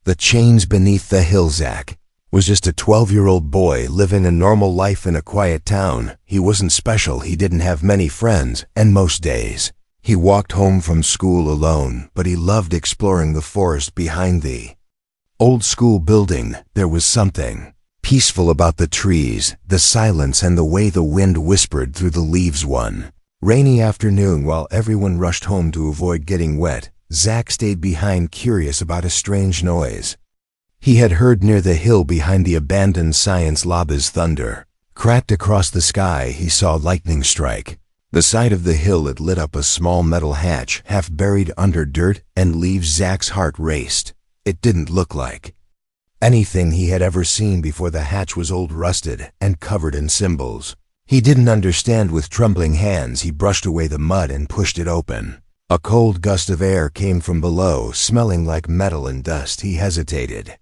The chains beneath the hill. Zach was just a 12-year-old boy living a normal life in a quiet town. He wasn't special, he didn't have many friends, and most days he walked home from school alone, but he loved exploring the forest behind the old school building. There was something peaceful about the trees, the silence, and the way the wind whispered through the leaves. One rainy afternoon, while everyone rushed home to avoid getting wet, Zach stayed behind, curious about a strange noise he had heard near the hill behind the abandoned science lab. As thunder cracked across the sky, he saw lightning strike the side of the hill. It lit up a small metal hatch, half buried under dirt and leaves. Zach's heart raced. It didn't look like anything he had ever seen before. The hatch was old, rusted, and covered in symbols he didn't understand. With trembling hands, he brushed away the mud and pushed it open. A cold gust of air came from below, smelling like metal and dust. He hesitated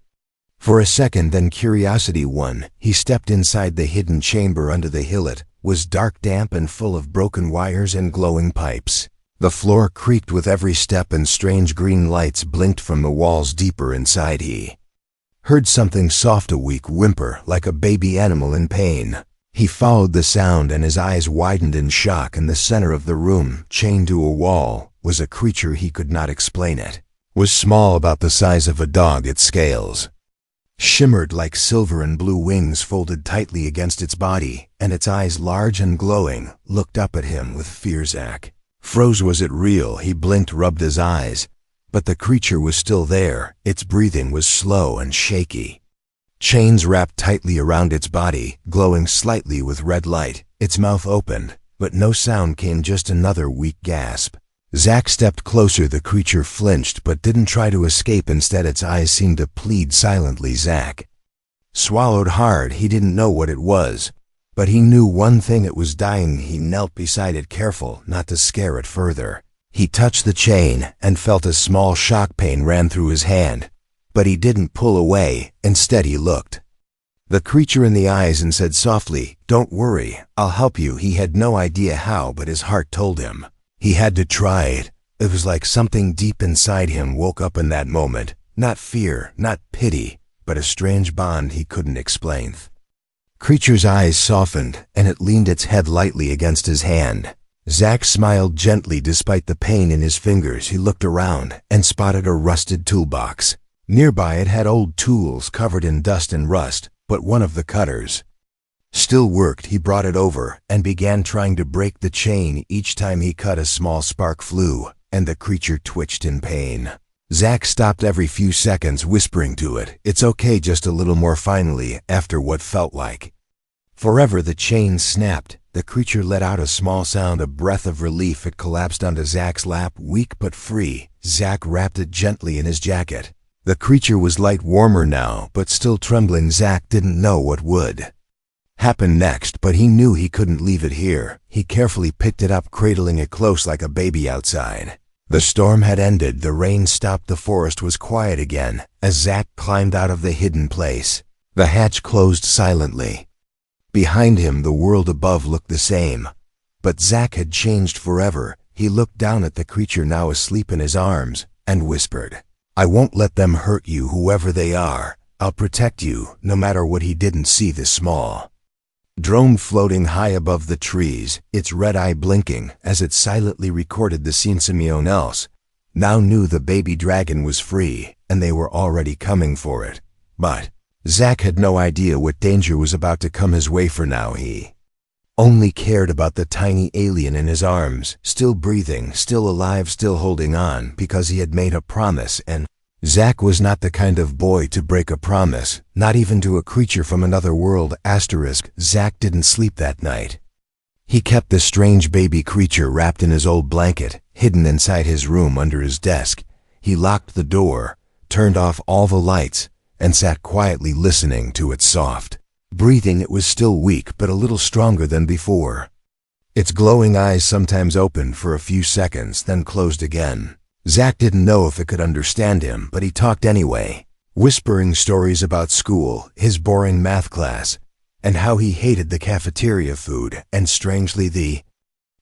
for a second, then curiosity won. He stepped inside the hidden chamber under the hill. It was dark, damp, and full of broken wires and glowing pipes. The floor creaked with every step, and strange green lights blinked from the walls. Deeper inside, he heard something soft, a weak whimper, like a baby animal in pain. He followed the sound, and his eyes widened in shock. In the center of the room, chained to a wall, was a creature he could not explain. It was small, about the size of a dog. Its scales shimmered like silver, and blue wings folded tightly against its body, and its eyes, large and glowing, looked up at him with fear. Zach froze. Was it real? He blinked, rubbed his eyes, but the creature was still there. Its breathing was slow and shaky. Chains wrapped tightly around its body, glowing slightly with red light. Its mouth opened, but no sound came, just another weak gasp. Zach stepped closer. The creature flinched, but didn't try to escape. Instead, its eyes seemed to plead silently. Zach swallowed hard. He didn't know what it was, but he knew one thing: it was dying. He knelt beside it, careful not to scare it further. He touched the chain and felt a small shock. Pain ran through his hand, but he didn't pull away. Instead, he looked the creature in the eyes and said softly, "Don't worry, I'll help you." He had no idea how, but his heart told him he had to try it. It was like something deep inside him woke up in that moment. Not fear, not pity, but a strange bond he couldn't explain. The creature's eyes softened, and it leaned its head lightly against his hand. Zach smiled gently despite the pain in his fingers. He looked around and spotted a rusted toolbox. Nearby, it had old tools covered in dust and rust, but one of the cutters still worked. He brought it over and began trying to break the chain. Each time he cut, a small spark flew, and the creature twitched in pain. Zach stopped every few seconds, whispering to it, "It's okay, just a little more." Finally, after what felt like forever, the chain snapped. The creature let out a small sound, a breath of relief. It collapsed onto Zach's lap, weak but free. Zach wrapped it gently in his jacket. The creature was light, warmer now, but still trembling. Zach didn't know what would happen next, but he knew he couldn't leave it here. He carefully picked it up, cradling it close like a baby. Outside, the storm had ended. The rain stopped. The forest was quiet again. As Zach climbed out of the hidden place, the hatch closed silently. Behind him, the world above looked the same, but Zach had changed forever. He looked down at the creature, now asleep in his arms, and whispered, "I won't let them hurt you, whoever they are. I'll protect you, no matter what." He didn't see the small drone floating high above the trees, its red eye blinking as it silently recorded the scene. Simeon else now knew the baby dragon was free, and they were already coming for it. But Zach had no idea what danger was about to come his way. For now, he only cared about the tiny alien in his arms, still breathing, still alive, still holding on, because he had made a promise, and Zach was not the kind of boy to break a promise, not even to a creature from another world. Zach didn't sleep that night. He kept the strange baby creature wrapped in his old blanket, hidden inside his room under his desk. He locked the door, turned off all the lights, and sat quietly listening to its soft breathing. It was still weak, but a little stronger than before. Its glowing eyes sometimes opened for a few seconds, then closed again. Zach didn't know if it could understand him, but he talked anyway, whispering stories about school, his boring math class, and how he hated the cafeteria food. And strangely, the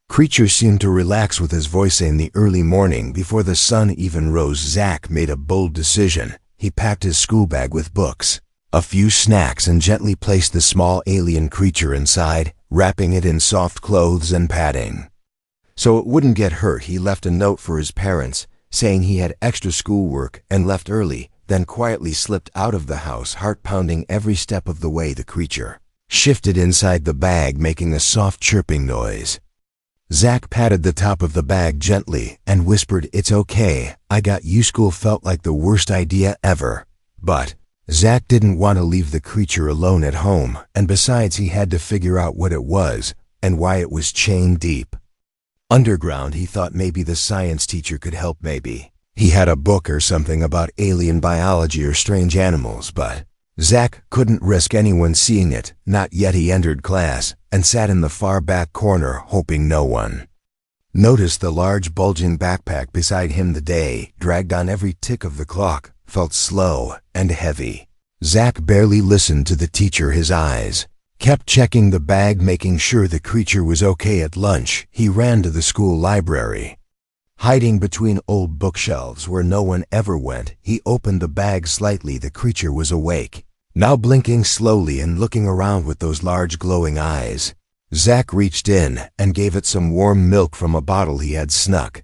creature seemed to relax with his voice. In the early morning, before the sun even rose, Zach made a bold decision. he packed his school bag with books, a few snacks, and gently placed the small alien creature inside, wrapping it in soft clothes and padding. So it wouldn't get hurt, he left a note for his parents, saying he had extra schoolwork and left early, then quietly slipped out of the house, heart pounding every step of the way. The creature shifted inside the bag, making a soft chirping noise. Zach patted the top of the bag gently and whispered, "It's okay, I got you." School felt like the worst idea ever. But Zach didn't want to leave the creature alone at home, and besides he had to figure out what it was and why it was chained deep underground. He thought maybe the science teacher could help. Maybe he had a book or something about alien biology or strange animals, but Zach couldn't risk anyone seeing it, not yet. He entered class and sat in the far back corner, hoping no one noticed the large bulging backpack beside him. The day dragged on. Every tick of the clock felt slow and heavy. Zach barely listened to the teacher. His eyes kept checking the bag, making sure the creature was okay. At lunch, he ran to the school library. Hiding between old bookshelves where no one ever went, he opened the bag slightly. The creature was awake, now blinking slowly and looking around with those large glowing eyes. Zach reached in and gave it some warm milk from a bottle he had snuck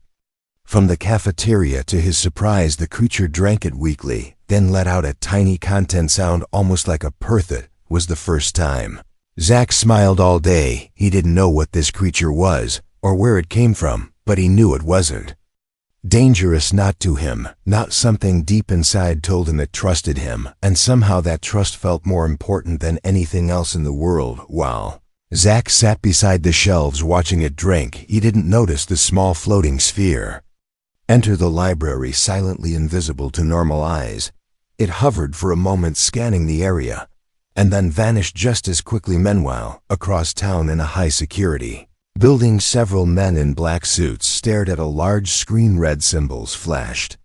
from the cafeteria. To his surprise, the creature drank it weakly, then let out a tiny content sound, almost like a purr. It was the first time Zach smiled all day. He didn't know what this creature was or where it came from, but he knew it wasn't dangerous, not to him. Not something deep inside told him it trusted him, and somehow that trust felt more important than anything else in the world. While Zach sat beside the shelves watching it drink, he didn't notice the small floating sphere enter the library, silently invisible to normal eyes. It hovered for a moment, scanning the area, and then vanished just as quickly. Meanwhile, across town in a high-security building, several men in black suits stared at a large screen. Red symbols flashed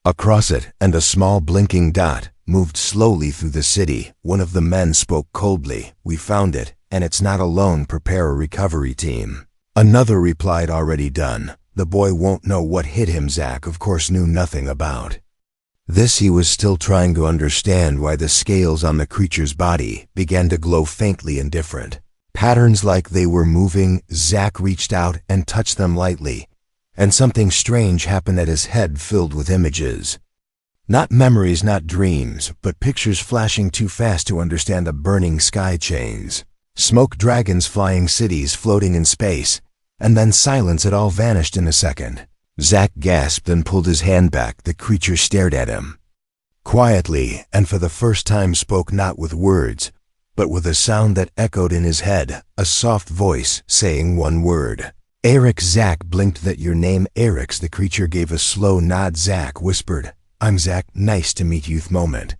across it, and a small blinking dot moved slowly through the city. One of the men spoke coldly, "We found it, and it's not alone. Prepare a recovery team." Another replied, "Already done. The boy won't know what hit him." Zach, of course, knew nothing about this. He was still trying to understand why the scales on the creature's body began to glow faintly in different patterns, like they were moving. Zach reached out and touched them lightly, and something strange happened. At his head filled with images. Not memories, not dreams, but pictures flashing too fast to understand. A burning sky, chains, smoke, dragons, flying cities floating in space, and then silence. It all vanished in a second. Zach gasped and pulled his hand back. The creature stared at him quietly, and for the first time spoke, not with words, but with a sound that echoed in his head, a soft voice saying one word: "Eric." Zach blinked. "That your name, Eric?" The creature gave a slow nod. Zach whispered, "I'm Zach, nice to meet you." Moment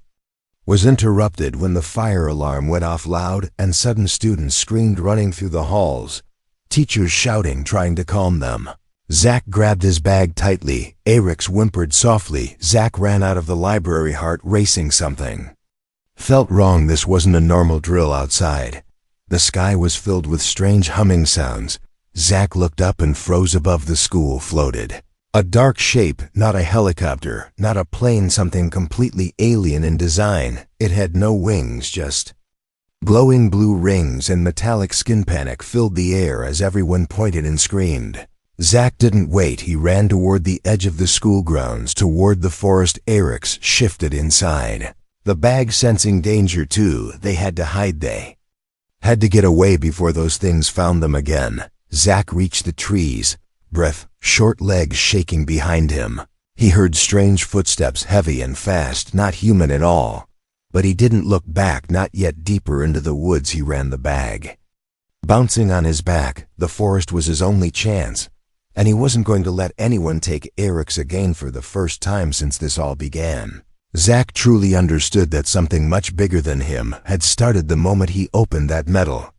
was interrupted when the fire alarm went off loud and sudden. Students screamed, running through the halls, teachers shouting, trying to calm them. Zach grabbed his bag tightly. Eric's whimpered softly. Zach ran out of the library, heart racing. Something felt wrong. This wasn't a normal drill outside. The sky was filled with strange humming sounds. Zach looked up and froze. Above the school floated a dark shape, not a helicopter, not a plane, something completely alien in design. It had no wings, just glowing blue rings and metallic skin. Panic filled the air as everyone pointed and screamed. Zach didn't wait. He ran toward the edge of the school grounds, toward the forest. Eric's shifted inside the bag, sensing danger too. They had to hide. They had to get away before those things found them again. Zach reached the trees, breath, short legs shaking behind him. He heard strange footsteps, heavy and fast, not human at all. But he didn't look back, not yet. Deeper into the woods he ran, the bag bouncing on his back. The forest was his only chance, and he wasn't going to let anyone take Eric's again. For the first time since this all began, Zach truly understood that something much bigger than him had started the moment he opened that metal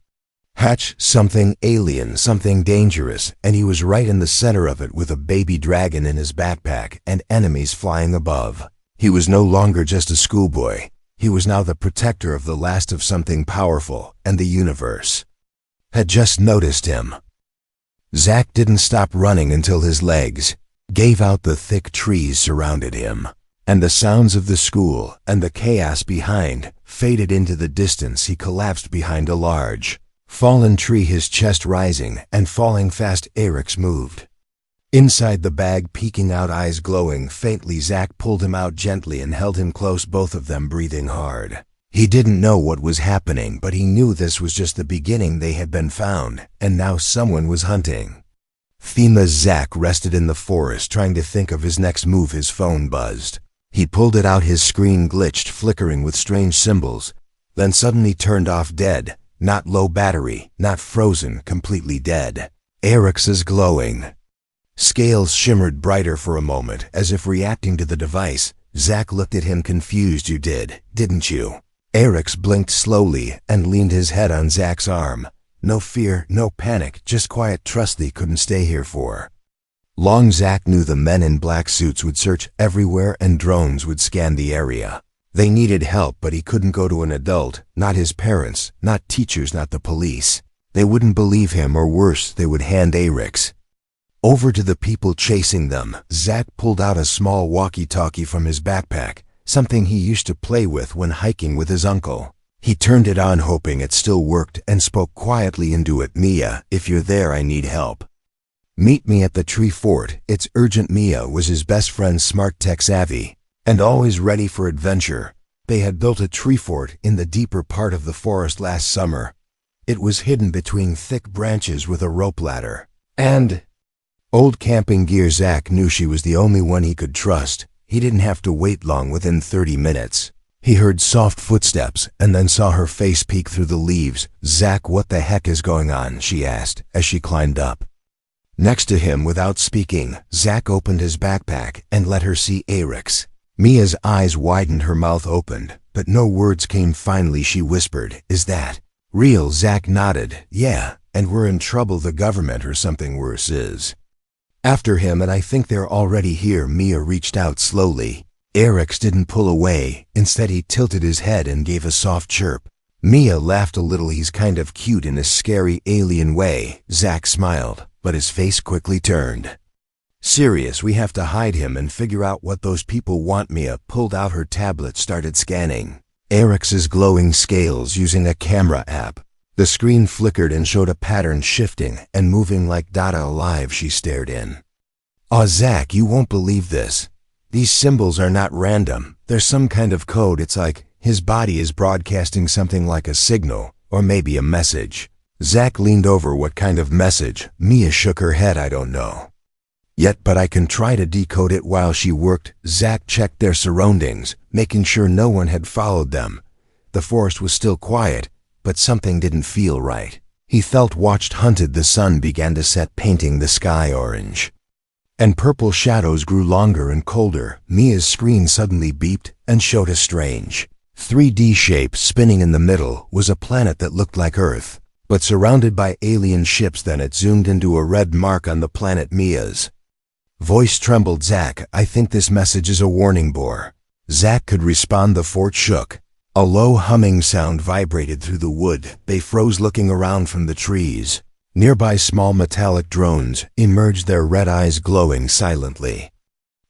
hatch. Something alien, something dangerous, and he was right in the center of it, with a baby dragon in his backpack and enemies flying above. He was no longer just a schoolboy. He was now the protector of the last of something powerful, and the universe had just noticed him. Zach didn't stop running until his legs gave out. The thick trees surrounded him, and the sounds of the school and the chaos behind faded into the distance. He collapsed behind a large, fallen tree, his chest rising and falling fast. Eric's moved. Inside the bag, peeking out, eyes glowing faintly, Zack pulled him out gently and held him close, both of them breathing hard. He didn't know what was happening, but he knew this was just the beginning. They had been found, and now someone was hunting. Zack rested in the forest, trying to think of his next move. His phone buzzed. He pulled it out. His screen glitched, flickering with strange symbols, then suddenly turned off, dead. Not low battery, not frozen, completely dead. Eric's glowing scales shimmered brighter for a moment, as if reacting to the device. Zack looked at him confused. You did, didn't you? Eric's blinked slowly and leaned his head on Zack's arm. No fear, no panic, just quiet trust. They couldn't stay here for long. Zack knew the men in black suits would search everywhere and drones would scan the area. They needed help, but he couldn't go to an adult, not his parents, not teachers, not the police. They wouldn't believe him, or worse, they would hand Eric's over to the people chasing them. Zack pulled out a small walkie-talkie from his backpack, something he used to play with when hiking with his uncle. He turned it on, hoping it still worked, and spoke quietly into it. Mia, if you're there, I need help. Meet me at the tree fort. It's urgent. Mia was his best friend, smart, tech savvy, and always ready for adventure. They had built a tree fort in the deeper part of the forest last summer. It was hidden between thick branches with a rope ladder and old camping gear. Zack knew she was the only one he could trust. He didn't have to wait long. Within 30 minutes, he heard soft footsteps and then saw her face peek through the leaves. Zack, what the heck is going on? She asked as she climbed up next to him. Without speaking, Zack opened his backpack and let her see Eric's. Mia's eyes widened, her mouth opened, but no words came. Finally, she whispered, is that real? Zack nodded. Yeah, and we're in trouble. The government or something worse is after him, and I think they're already here. Mia reached out slowly. Eric's didn't pull away. Instead, he tilted his head and gave a soft chirp. Mia laughed a little. He's kind of cute in a scary alien way. Zack smiled, but his face quickly turned serious. We have to hide him and figure out what those people want. Mia pulled out her tablet, started scanning Eric's glowing scales using a camera app. The screen flickered and showed a pattern, shifting and moving like data alive. She stared in awe. Zack, you won't believe this. These symbols are not random. There's some kind of code. It's like his body is broadcasting something like a signal, or maybe a message. Zack leaned over. What kind of message? Mia shook her head. I don't know yet, but I can try to decode it. While she worked, Zack checked their surroundings, making sure no one had followed them. The forest was still quiet, but something didn't feel right. He felt watched, hunted. The sun began to set, painting the sky orange, and purple shadows grew longer and colder. Mia's screen suddenly beeped and showed a strange 3D shape. Spinning in the middle was a planet that looked like Earth, but surrounded by alien ships. Then it zoomed into a red mark on the planet. Mia's voice trembled. Zack, I think this message is a warning. Bore Zack could respond. The fort shook. A low humming sound vibrated through the wood. They froze, looking around from the trees. Nearby, small metallic drones emerged, their red eyes glowing silently,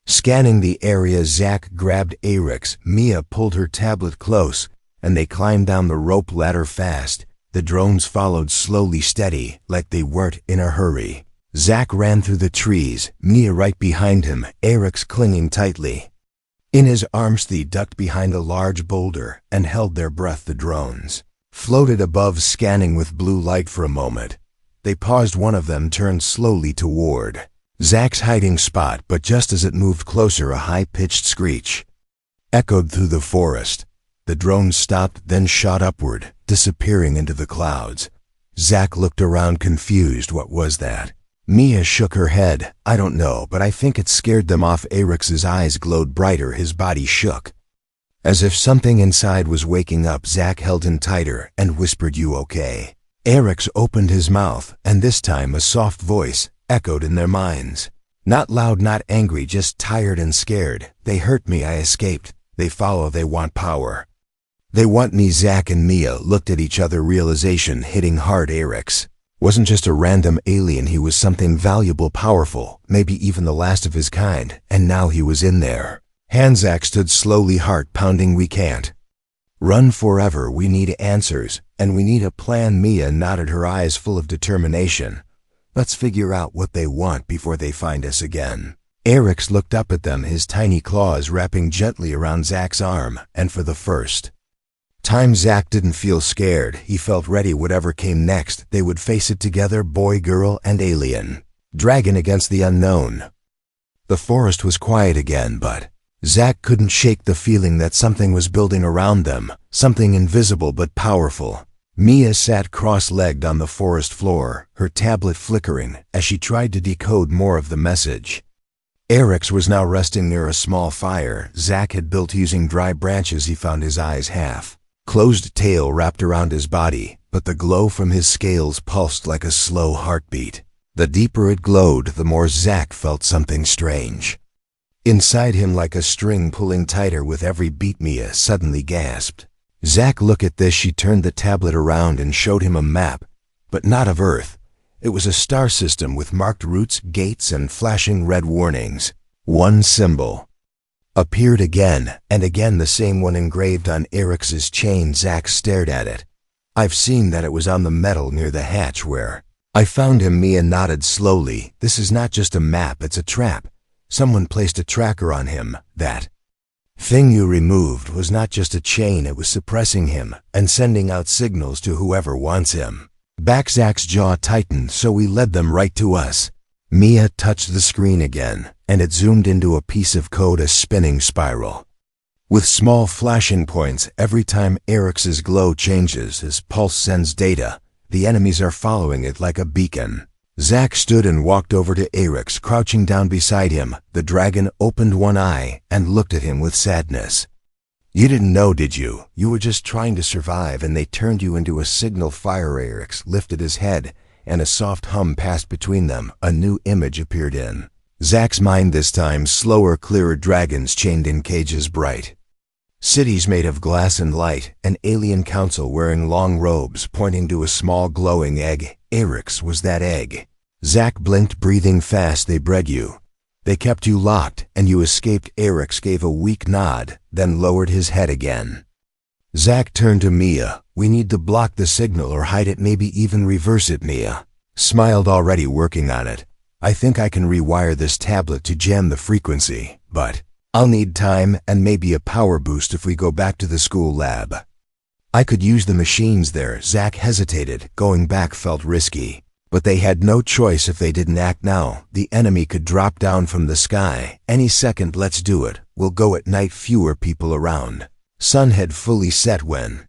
scanning the area. Zack grabbed Eric's. Mia pulled her tablet close, and they climbed down the rope ladder fast. The drones followed, slowly, steady, like they weren't in a hurry. Zack ran through the trees, Mia right behind him, Eric's clinging tightly in his arms. They ducked behind a large boulder and held their breath. The drones floated above, scanning with blue light. For a moment, they paused. One of them turned slowly toward Zack's hiding spot, but just as it moved closer, a high-pitched screech echoed through the forest. The drone stopped, then shot upward, disappearing into the clouds. Zack looked around, confused. What was that? Mia shook her head. I don't know, but I think it scared them off. Eric's eyes glowed brighter. His body shook, as if something inside was waking up. Zack held him tighter and whispered, you okay? Eric's opened his mouth, and this time a soft voice echoed in their minds. Not loud, not angry, just tired and scared. They hurt me. I escaped. They follow. They want power. They want me. Zack and Mia looked at each other, realization hitting hard. Eric's wasn't just a random alien. He was something valuable, powerful, maybe even the last of his kind, and now he was in there. Hanzak stood slowly, heart pounding. We can't run forever. We need answers, and we need a plan. Mia nodded, her eyes full of determination. Let's figure out what they want before they find us again. Eric's looked up at them, his tiny claws wrapping gently around Zach's arm, and for the first time Zach didn't feel scared. He felt ready. Whatever came next, they would face it together, boy, girl, and alien dragon against the unknown. The forest was quiet again, but Zach couldn't shake the feeling that something was building around them, something invisible but powerful. Mia sat cross-legged on the forest floor, her tablet flickering as she tried to decode more of the message. Eric's was now resting near a small fire Zach had built using dry branches. He found his eyes half-closed, tail wrapped around his body, but the glow from his scales pulsed like a slow heartbeat. The deeper it glowed, the more Zach felt something strange inside him, like a string pulling tighter with every beat. Mia suddenly gasped. Zach, look at this. She turned the tablet around and showed him a map, but not of Earth. It was a star system with marked routes, gates, and flashing red warnings. One symbol appeared again and again, the same one engraved on Eric's chain. Zach stared at it. I've seen that. It was on the metal near the hatch where I found him. Mia nodded slowly. This is not just a map, it's a trap. Someone placed a tracker on him. That thing you removed was not just a chain, it was suppressing him and sending out signals to whoever wants him back. Zach's jaw tightened. So we led them right to us. Mia touched the screen again, and it zoomed into a piece of code, a spinning spiral with small flashing points. Every time Eric's glow changes, his pulse sends data. The enemies are following it like a beacon. Zach stood and walked over to Eric's, crouching down beside him. The dragon opened one eye and looked at him with sadness. You didn't know, did you? You were just trying to survive, and they turned you into a signal fire. Eric's lifted his head, and a soft hum passed between them. A new image appeared in Zach's mind, this time slower, clearer. Dragons chained in cages, bright cities made of glass and light, an alien council wearing long robes pointing to a small glowing egg. Eric's was that egg. Zach blinked, breathing fast. They bred you. They kept you locked, and you escaped. Eric's gave a weak nod, then lowered his head again. Zach turned to Mia. We need to block the signal or hide it, maybe even reverse it. Mia smiled, already working on it. I think I can rewire this tablet to jam the frequency, but I'll need time and maybe a power boost if we go back to the school lab. I could use the machines there. Zach hesitated. Going back felt risky, but they had no choice. If they didn't act now, the enemy could drop down from the sky any second. Let's do it. We'll go at night, fewer people around. Sun had fully set when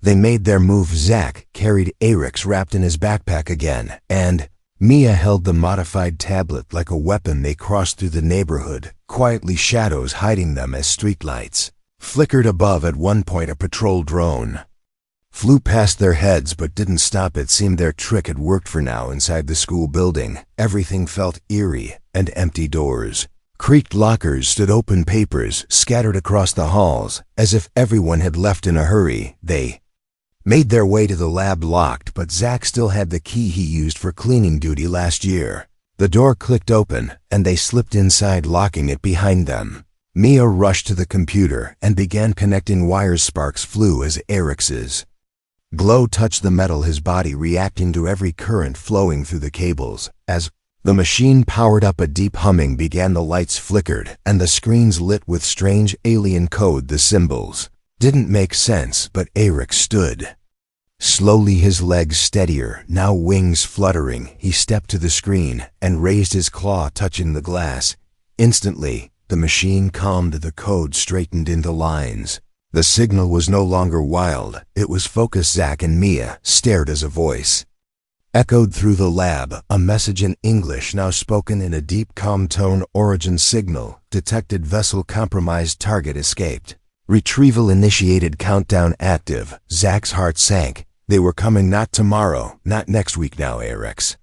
they made their move. Zach carried Eric's wrapped in his backpack again, and Mia held the modified tablet like a weapon. They crossed through the neighborhood, quietly, shadows hiding them as streetlights flickered above. At one point, a patrol drone flew past their heads but didn't stop. It seemed their trick had worked for now. Inside the school building, everything felt eerie and empty. Doors creaked, lockers stood open, papers scattered across the halls as if everyone had left in a hurry. They made their way to the lab, locked, but Zach still had the key he used for cleaning duty last year. The door clicked open, and they slipped inside, locking it behind them. Mia rushed to the computer and began connecting wires. Sparks flew as Eric's glow touched the metal, his body reacting to every current flowing through the cables. As the machine powered up, a deep humming began. The lights flickered, and the screens lit with strange alien code. The symbols didn't make sense, but Eric stood slowly, his legs steadier, now wings fluttering. He stepped to the screen and raised his claw, touching the glass. Instantly, the machine calmed. The code straightened into lines. The signal was no longer wild, it was focused. Zach and Mia stared as a voice echoed through the lab, a message in English now spoken in a deep, calm tone. Origin signal detected, vessel compromised, target escaped. Retrieval initiated, countdown active. Zach's heart sank. They were coming, not tomorrow, not next week. Now Eric's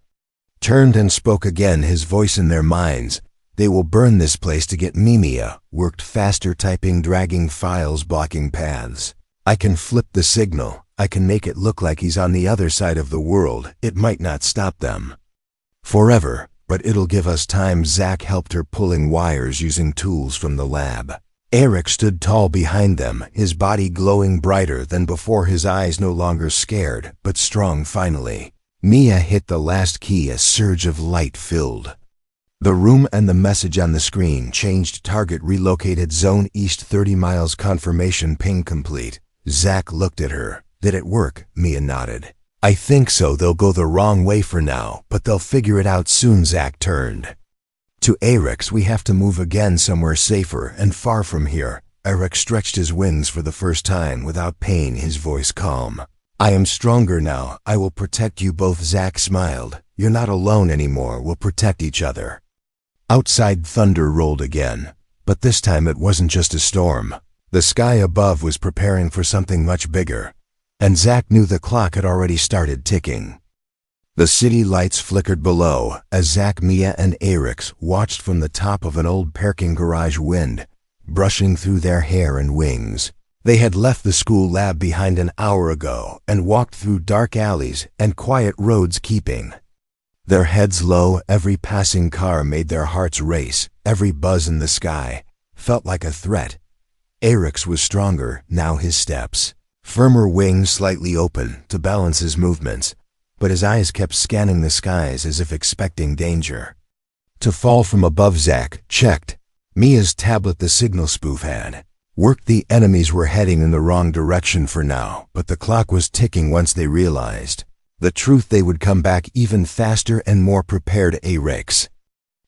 turned and spoke again, his voice in their minds. They will burn this place to get me. Mia worked faster, typing, dragging files, blocking paths. I can flip the signal. I can make it look like he's on the other side of the world. It might not stop them forever, but it'll give us time. Zach helped her, pulling wires using tools from the lab. Eric stood tall behind them, his body glowing brighter than before, his eyes no longer scared, but strong finally. Mia hit the last key, a surge of light filled the room and the message on the screen changed. Target relocated, zone east 30 miles, confirmation ping complete. Zack looked at her. Did it work? Mia nodded. I think so. They'll go the wrong way for now, but they'll figure it out soon. Zack turned to Eric. We have to move again, somewhere safer and far from here. Eric stretched his wings for the first time without pain, his voice calm. I am stronger now. I will protect you both. Zack smiled. You're not alone anymore. We'll protect each other. Outside, thunder rolled again, but this time it wasn't just a storm. The sky above was preparing for something much bigger, and Zack knew the clock had already started ticking. The city lights flickered below as Zack, Mia, and Eric watched from the top of an old parking garage, wind brushing through their hair and wings. They had left the school lab behind an hour ago and walked through dark alleys and quiet roads, keeping their heads low. Every passing car made their hearts race. Every buzz in the sky felt like a threat. Eric's was stronger now, his steps firmer, wings slightly open to balance his movements, but his eyes kept scanning the skies as if expecting danger to fall from above. Zack checked Mia's tablet. The signal spoof had worked. The enemies were heading in the wrong direction for now, but the clock was ticking. Once they realized the truth, they would come back even faster and more prepared. Eric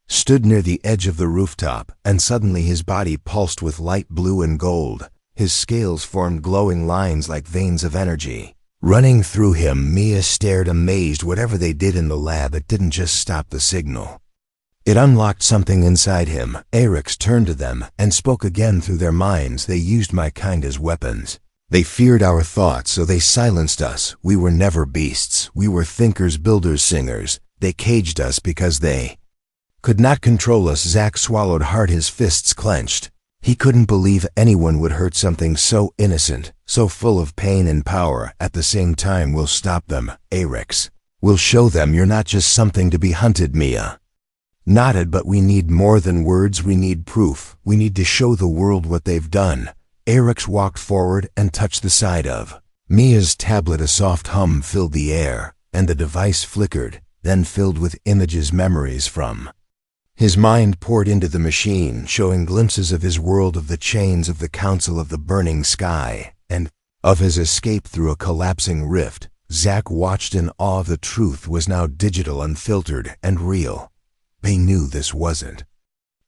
stood near the edge of the rooftop, and suddenly his body pulsed with light blue and gold. His scales formed glowing lines like veins of energy running through him. Mia stared, amazed. Whatever they did in the lab, it didn't just stop the signal. It unlocked something inside him. Eric turned to them and spoke again through their minds. They used my kind as weapons. They feared our thoughts, so they silenced us. We were never beasts. We were thinkers, builders, singers. They caged us because they could not control us. Zack swallowed hard, his fists clenched. He couldn't believe anyone would hurt something so innocent, so full of pain and power at the same time. We'll stop them, Eric. We'll show them you're not just something to be hunted. Mia nodded. But we need more than words. We need proof. We need to show the world what they've done. Eric walked forward and touched the side of Mia's tablet. A soft hum filled the air, and the device flickered, then filled with images, memories from his mind poured into the machine, showing glimpses of his world, of the chains of the Council, of the burning sky, and of his escape through a collapsing rift. Zack watched in awe. The truth was now digital, unfiltered, and real. They knew this wasn't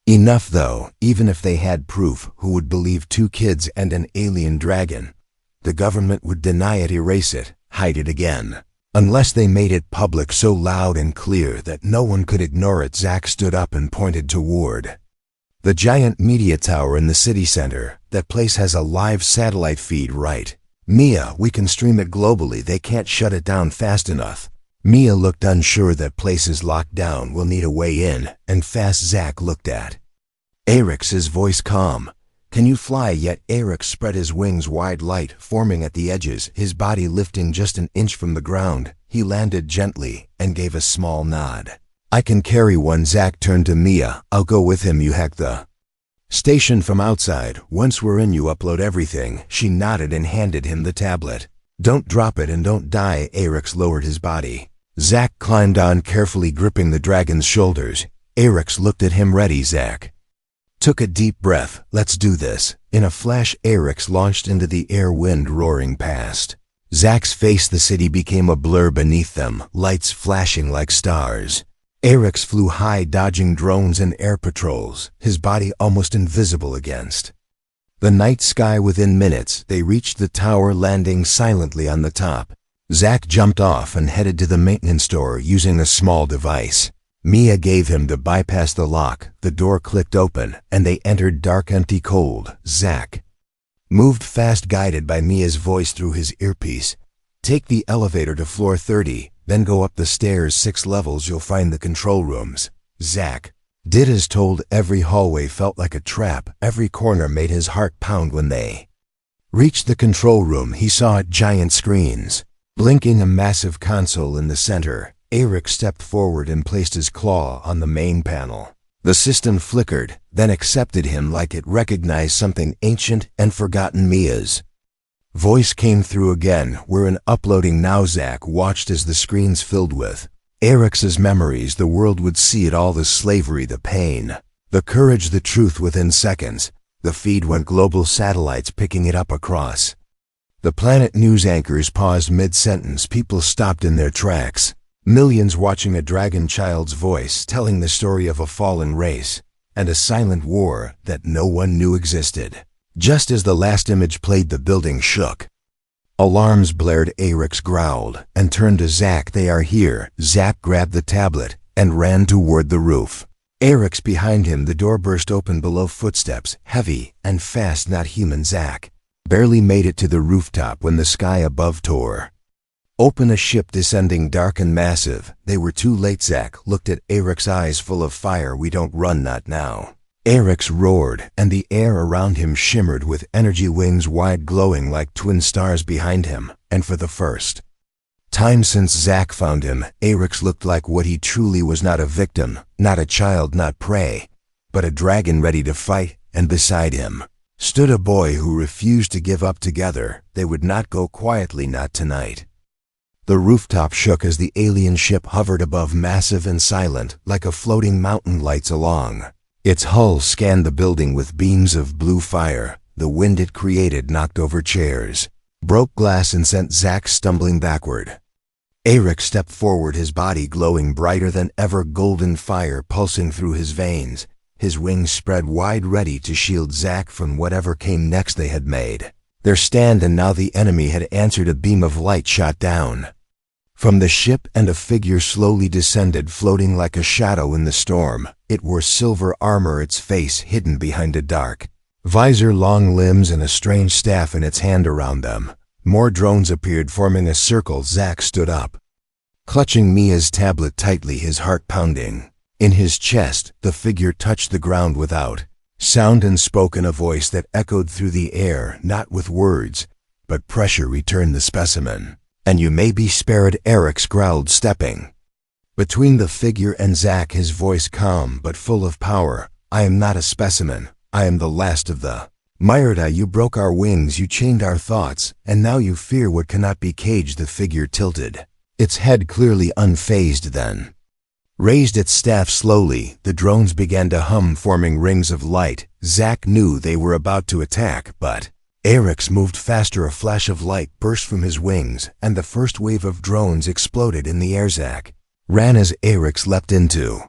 enough, though. Even if they had proof, who would believe? 2 kids and an alien dragon. The government would deny it, erase it, hide it again, unless they made it public, so loud and clear that no one could ignore it. Zack stood up and pointed toward the giant media tower in the city center. That place has a live satellite feed, right? Mia, we can stream it globally. They can't shut it down fast enough. Mia looked unsure. That place is locked down. We'll need a way in, and fast. Zack looked at Eric's, his voice calm. Can you fly yet? Eric spread his wings wide, light forming at the edges, his body lifting just an inch from the ground. He landed gently and gave a small nod. I can carry one. Zack turned to Mia. I'll go with him. You hack the station from outside. Once we're in, you upload everything. She nodded and handed him the tablet. Don't drop it and don't die. Eric lowered his body. Zack climbed on, carefully gripping the dragon's shoulders. Eric looked at him, ready. Zack took a deep breath. Let's do this. In a flash, Eric launched into the air, wind roaring past Zack's face. The city became a blur beneath them, lights flashing like stars. Eric flew high, dodging drones and air patrols, his body almost invisible against the night sky. Within minutes, they reached the tower, landing silently on the top. Zack jumped off and headed to the maintenance store using a small device. Mia gave him to bypass the lock. The door clicked open, and they entered, dark, empty, cold. Zack moved fast, guided by Mia's voice through his earpiece. Take the elevator to floor 30, then go up the stairs 6 levels. You'll find the control rooms. Zack did as told. Every hallway felt like a trap. Every corner made his heart pound. When they reached the control room, he saw giant screens blinking, a massive console in the center. Eric stepped forward and placed his claw on the main panel. The system flickered, then accepted him like it recognized something ancient and forgotten. Mia's voice came through again. "We're in uploading now." Zack watched as the screens filled with Eric's memories. The world would see it all: the slavery, the pain, the courage, the truth. Within seconds, the feed went global, satellites picking it up across the planet. News anchors paused mid-sentence. People stopped in their tracks. Millions watching, a dragon child's voice telling the story of a fallen race and a silent war that no one knew existed. Just as the last image played, the building shook. Alarms blared. Eric's growled and turned to Zack. "They are here." Zack grabbed the tablet and ran toward the roof. Eric's behind him. The door burst open below, footsteps, heavy and fast, not human. Zack barely made it to the rooftop when the sky above tore open, a ship descending, dark and massive. They were too late. Zack looked at Eric's, eyes full of fire. "We don't run, not now." Eric's roared, and the air around him shimmered with energy, wings wide, glowing like twin stars behind him. And for the first time since Zack found him, Eric's looked like what he truly was: not a victim, not a child, not prey, but a dragon ready to fight. And beside him stood a boy who refused to give up. Together, they would not go quietly, not tonight. The rooftop shook as the alien ship hovered above, massive and silent, like a floating mountain. Lights along its hull scanned the building with beams of blue fire. The wind it created knocked over chairs, broke glass, and sent Zack stumbling backward. Eric stepped forward, his body glowing brighter than ever, golden fire pulsing through his veins. His wings spread wide, ready to shield Zack from whatever came next. They had made their stand, and now the enemy had answered. A beam of light shot down from the ship, and a figure slowly descended, floating like a shadow in the storm. It wore silver armor, its face hidden behind a dark visor, long limbs, and a strange staff in its hand. Around them, more drones appeared, forming a circle. Zack stood up, clutching Mia's tablet tightly, his heart pounding. In his chest, the figure touched the ground without sound and spoke in a voice that echoed through the air, not with words, but pressure. "Return the specimen, and you may be spared." Eric's growled, stepping between the figure and Zack, his voice calm but full of power. "I am not a specimen. I am the last of the Myriad. You broke our wings, you chained our thoughts, and now you fear what cannot be caged." The figure tilted its head, clearly unfazed, then raised its staff slowly. The drones began to hum, forming rings of light. Zack knew they were about to attack, but Eric's moved faster. A flash of light burst from his wings, and the first wave of drones exploded in the air. Zack ran as Eric's leapt into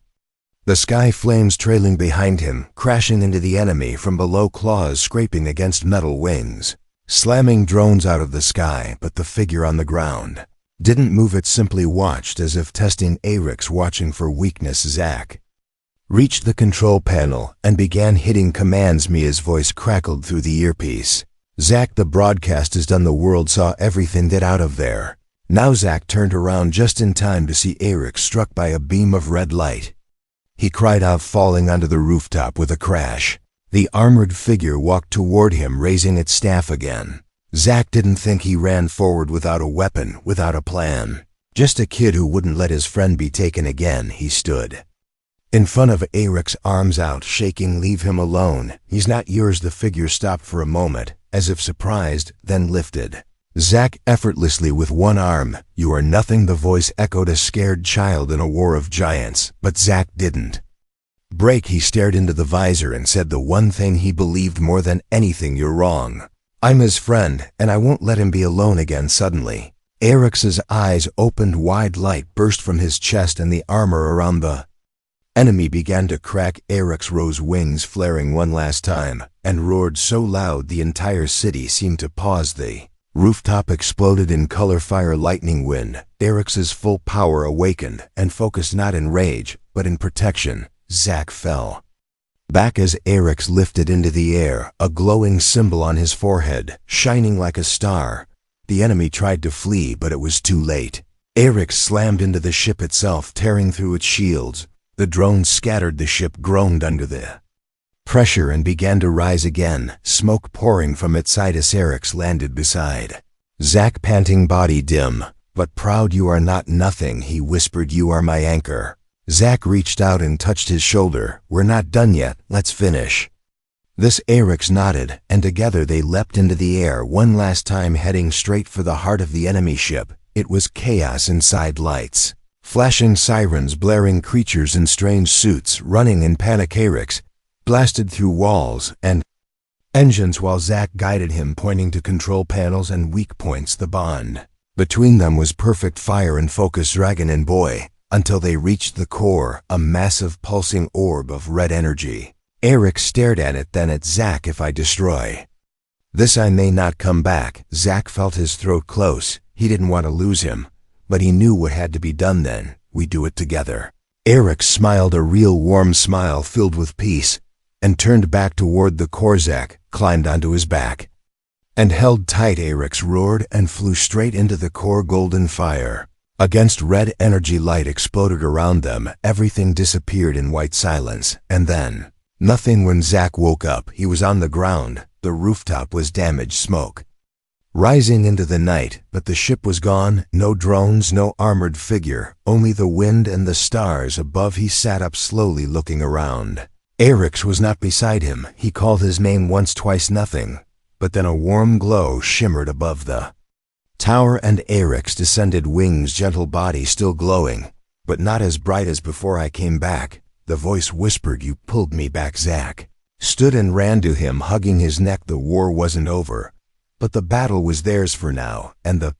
the sky, flames trailing behind him, crashing into the enemy from below, claws scraping against metal wings, slamming drones out of the sky. But the figure on the ground didn't move. It simply watched, as if testing Eric's, watching for weakness. Zack reached the control panel and began hitting commands. Mia's voice crackled through the earpiece. "Zack, the broadcast is done. The world saw everything. Get out of there now." Zack turned around just in time to see Eric struck by a beam of red light. He cried out, falling onto the rooftop with a crash. The armored figure walked toward him, raising its staff again. Zack didn't think. He ran forward without a weapon, without a plan. Just a kid who wouldn't let his friend be taken again. He stood in front of Eric's, arms out, shaking. "Leave him alone. He's not yours." The figure stopped for a moment, as if surprised, then lifted Zack effortlessly with one arm. "You are nothing." The voice echoed, a scared child in a war of giants. But Zack didn't break. He stared into the visor and said the one thing he believed more than anything: "You're wrong. I'm his friend, and I won't let him be alone again." Suddenly, Eric's eyes opened wide. Light burst from his chest, and the armor around the enemy began to crack. Eric's rose, wings flaring one last time, and roared so loud the entire city seemed to pause. The rooftop exploded in color, fire, lightning, wind. Eric's full power awakened and focused, not in rage, but in protection. Zack fell back as Eric's lifted into the air, a glowing symbol on his forehead, shining like a star. The enemy tried to flee, but it was too late. Eric slammed into the ship itself, tearing through its shields. The drones scattered. The ship groaned under the pressure and began to rise again, smoke pouring from its side as Eric's landed beside Zack, panting, body dim but proud. "You are not nothing," he whispered. "You are my anchor." Zack reached out and touched his shoulder. "We're not done yet, let's finish." This Eric's nodded, and together they leapt into the air one last time, heading straight for the heart of the enemy ship. It was chaos inside. Lights, flashing sirens, blaring creatures in strange suits, running in panic. Eric's blasted through walls and engines while Zack guided him, pointing to control panels and weak points. The bond between them was perfect, fire and focus, dragon and boy, until they reached the core, a massive pulsing orb of red energy. Eric stared at it, then at Zack. "If I destroy this, I may not come back." Zack felt his throat close. He didn't want to lose him, but he knew what had to be done. "Then we do it together." Eric smiled, a real warm smile filled with peace, and turned back toward the core. Zack climbed onto his back and held tight. Eric's roared and flew straight into the core. Golden fire against red energy, light exploded around them. Everything disappeared in white silence, and then nothing. When Zack woke up, he was on the ground. The rooftop was damaged, smoke rising into the night, but the ship was gone. No drones, no armored figure, only the wind and the stars above. He sat up slowly, looking around. Eric's was not beside him. He called his name once, twice, nothing. But then a warm glow shimmered above the tower, and Eric's descended wings, gentle body still glowing, but not as bright as before. "I came back," the voice whispered. "You pulled me back." Zack stood and ran to him, hugging his neck. The war wasn't over, but the battle was theirs for now, and the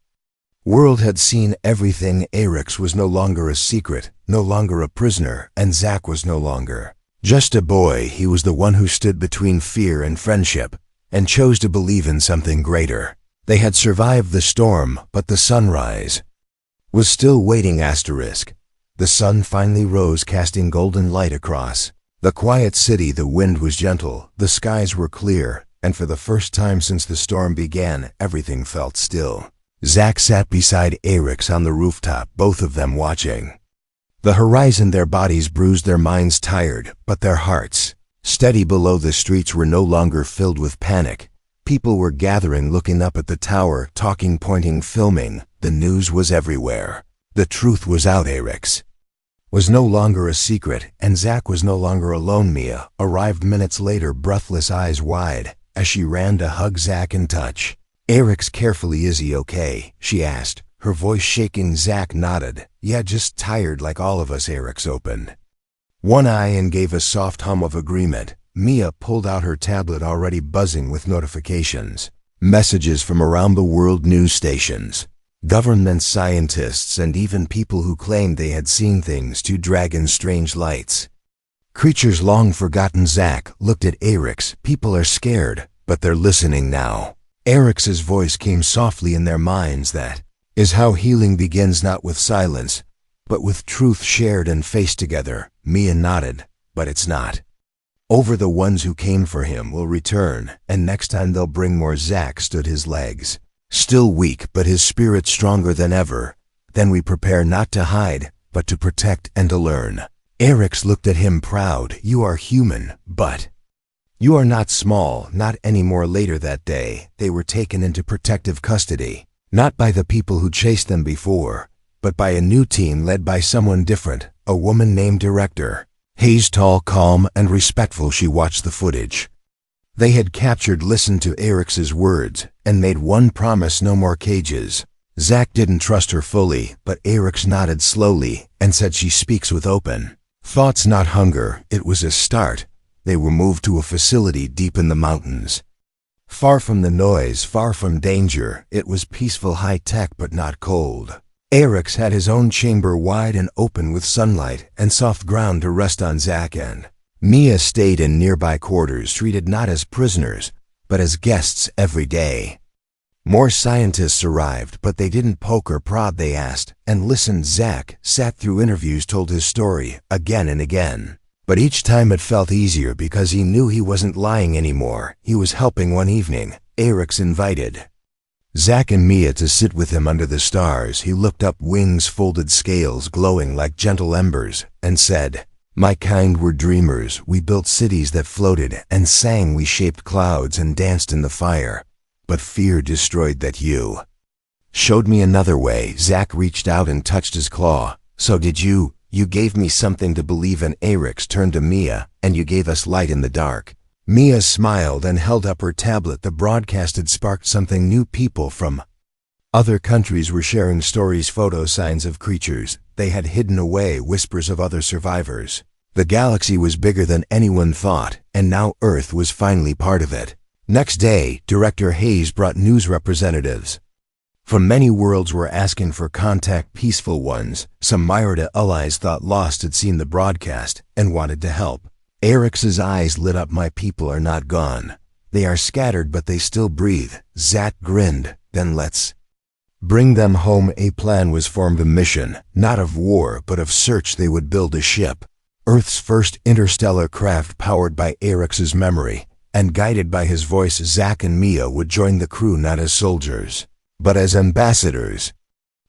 world had seen everything. Eric's was no longer a secret, no longer a prisoner, and Zack was no longer just a boy. He was the one who stood between fear and friendship, and chose to believe in something greater. They had survived the storm, but the sunrise was still waiting. The sun finally rose, casting golden light across the quiet city. The wind was gentle, the skies were clear, and for the first time since the storm began, everything felt still. Zack sat beside Eric's on the rooftop, both of them watching the horizon. Their bodies bruised, their minds tired, but their hearts steady. Below, the streets were no longer filled with panic. People were gathering, looking up at the tower, talking, pointing, filming. The news was everywhere. The truth was out. Eric's was no longer a secret, and Zack was no longer alone. Mia arrived minutes later, breathless, eyes wide, as she ran to hug Zack and touch Eric's carefully. "Is he okay?" she asked, her voice shaking. Zack nodded. "Yeah, just tired like all of us." Eric's opened one eye and gave a soft hum of agreement. Mia pulled out her tablet, already buzzing with notifications. Messages from around the world, news stations, government, scientists, and even people who claimed they had seen things too. Dragons, strange lights, creatures long forgotten. Zack looked at Eric's. "People are scared, but they're listening now." Eric's voice came softly in their minds. "That is how healing begins, not with silence, but with truth shared and faced together." Mia nodded. "But it's not over. The ones who came for him will return, and next time they'll bring more." Zack stood, his legs still weak, but his spirit stronger than ever. "Then we prepare, not to hide, but to protect and to learn." Eric's looked at him, proud. "You are human, but you are not small, not anymore." Later that day, they were taken into protective custody, not by the people who chased them before, but by a new team led by someone different, a woman named Director Hayes. Tall, calm, and respectful, she watched the footage they had captured, listened to Eric's words, and made one promise: no more cages. Zack didn't trust her fully, but Eric's nodded slowly and said, "She speaks with open thoughts, not hunger." It was a start. They were moved to a facility deep in the mountains, far from the noise, far from danger. It was peaceful, high-tech, but not cold. Eric's had his own chamber, wide and open, with sunlight and soft ground to rest on. Zack and Mia stayed in nearby quarters, treated not as prisoners, but as guests every day. More scientists arrived, but they didn't poke or prod. They asked and listened. Zack sat through interviews, told his story again and again. But each time it felt easier because he knew he wasn't lying anymore. He was helping. One evening, Eric's invited Zack and Mia to sit with him under the stars. He looked up, wings folded, scales glowing like gentle embers, and said, "My kind were dreamers. We built cities that floated and sang. We shaped clouds and danced in the fire. But fear destroyed that. You showed me another way." Zack reached out and touched his claw. "So did you. You gave me something to believe in. Eric's turned to Mia, and you gave us light in the dark. Mia smiled and held up her tablet. The broadcast had sparked something new. People from other countries were sharing stories, photos, signs of creatures they had hidden away, whispers of other survivors. The galaxy was bigger than anyone thought, and now Earth was finally part of it. Next day, Director Hayes brought news representatives from many worlds were asking for contact. Peaceful ones, some Myrda allies thought lost, had seen the broadcast and wanted to help. Eric's eyes lit up. My people are not gone. They are scattered, but they still breathe. Zach grinned. Then let's bring them home. A plan was formed, a mission, not of war, but of search. They would build a ship, Earth's first interstellar craft, powered by Eric's memory and guided by his voice. Zach and Mia would join the crew not as soldiers, but as ambassadors.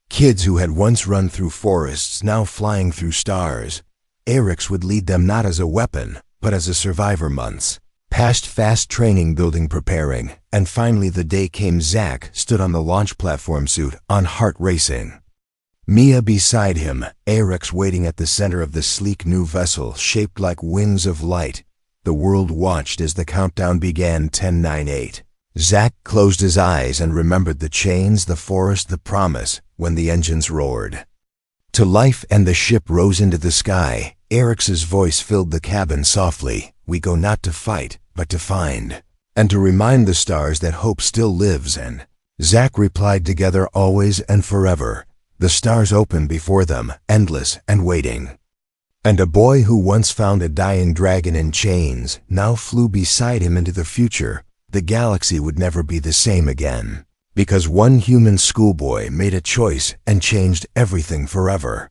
Kids who had once run through forests, now flying through stars. Eric's would lead them not as a weapon, but as a survivor. Months passed, fast training, building, preparing, and finally the day came. Zach stood on the launch platform, suit on, heart racing. Mia beside him, Eric's waiting at the center of the sleek new vessel, shaped like wings of light. The world watched as the countdown began. 10, 9, 8. Zach closed his eyes and remembered the chains, the forest, the promise. When the engines roared to life and the ship rose into the sky, Eric's voice filled the cabin softly. We go not to fight, but to find, and to remind the stars that hope still lives. And Zach replied, together always and forever. The stars opened before them, endless and waiting. And a boy who once found a dying dragon in chains now flew beside him into the future. The galaxy would never be the same again, because one human schoolboy made a choice and changed everything forever.